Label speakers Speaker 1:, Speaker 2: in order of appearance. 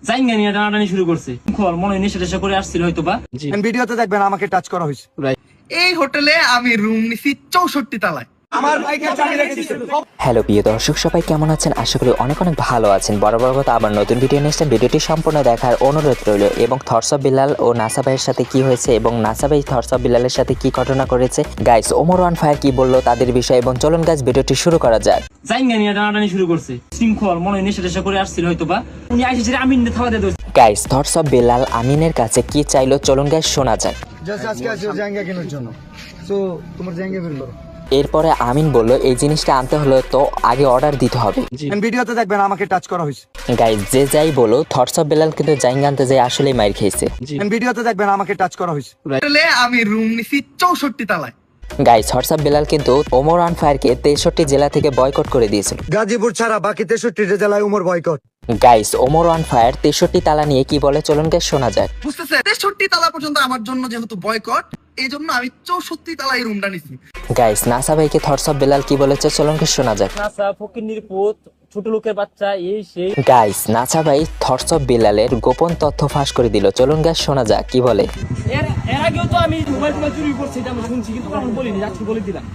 Speaker 1: জাইঙ্গা নিয়ে টানাটানি শুরু করছে। খল মনে হয় নেশা টেশা করে আসছিল হয়তো বা।
Speaker 2: ভিডিওতে দেখবেন আমাকে টাচ করা হয়েছে।
Speaker 3: এই হোটেলে আমি রুম নিছি 64 তলায়।
Speaker 2: আমার বাইকের চাবি রেখে দিয়েছে।
Speaker 4: হ্যালো প্রিয় দর্শক, সবাই কেমন আছেন? আশা করি অনেক অনেক ভালো আছেন। বরাবর কথা আবার নতুন ভিডিও নিয়ে এসেছেন। ভিডিওটি সম্পূর্ণ দেখার অনুরোধ রইল। এবং থটস অফ বিলাল ও নাসা ভাইয়ের সাথে কি হয়েছে এবং নাসা ভাই থটস অফ বিলালের সাথে কি ঘটনা করেছে, গাইস ওমর ওয়ান ফায়ার কি বললো তাদের বিষয়ে, এবং চলুন গাইস ভিডিওটি শুরু করা যাক।
Speaker 1: জাইঙ্গা নিয়ে টানাটানি শুরু করছে। শৃঙ্খল মনে হয় নেশা টেশা করে আসছিল হয়তো বা। উনি আইসে আমিন থাবা দিয়ে ধরছে।
Speaker 4: গাইস থটস অফ বিলাল আমিনের কাছে কি চাইলো, চলুন গাইস শোনা যাক।
Speaker 2: জাস্ট আজকে আসি জায়গা কেনার জন্য, তো তোমার জায়গা বের করো।
Speaker 4: এরপরে আমিন বলল এই জিনিসটা আনতে হলে তো আগে অর্ডার দিতে হবে।
Speaker 2: ভিডিওতে দেখবেন আমাকে টাচ করা হয়েছে।
Speaker 4: গাইস যে যাই বলো, থটস অফ বিলাল কিন্তু জাইঙ্গা আনতে যাই আসলেই মাইর খেয়েছে।
Speaker 2: ভিডিওতে দেখবেন আমাকে টাচ করা হয়েছে।
Speaker 3: হোটেলে আমি রুম নিছি 64 তলায়।
Speaker 4: গাইস থটস অফ বিলাল কিন্তু ওমর ওয়ান ফায়ারকে 63 জেলা থেকে বয়কট করে দিয়েছিল।
Speaker 2: গাজীপুর ছাড়া বাকি 63 জেলায় Umar boycott.
Speaker 4: Guys Omar one fire 63 তালা নিয়ে কি বলে, চলুন গাইস শোনা যাক।
Speaker 3: বুঝতেছে 63 তলা পর্যন্ত আমার জন্য যেহেতু বয়কট, এই জন্য আমি 64 তলায় রুমটা নিছি।
Speaker 4: গাইস নাসা ভাইকে থটস অফ বিলাল কি বলেছে, চলুন গাইস শোনা যাক।
Speaker 1: নাসা ফকিন্নির পুত, ছোট লোকের বাচ্চা, এই সেই।
Speaker 4: গাইস নাসা ভাই থটস অফ বিলালের গোপন তথ্য ফাঁস করে দিল, চলুন গাইস শোনা যাক কি বলে।
Speaker 1: এর আগেও তো আমি মোবাইল চুরি করছি, এটা আমি শুনছি, কিন্তু আমি বলিনি, যাচ্ছি বলে দিলাম।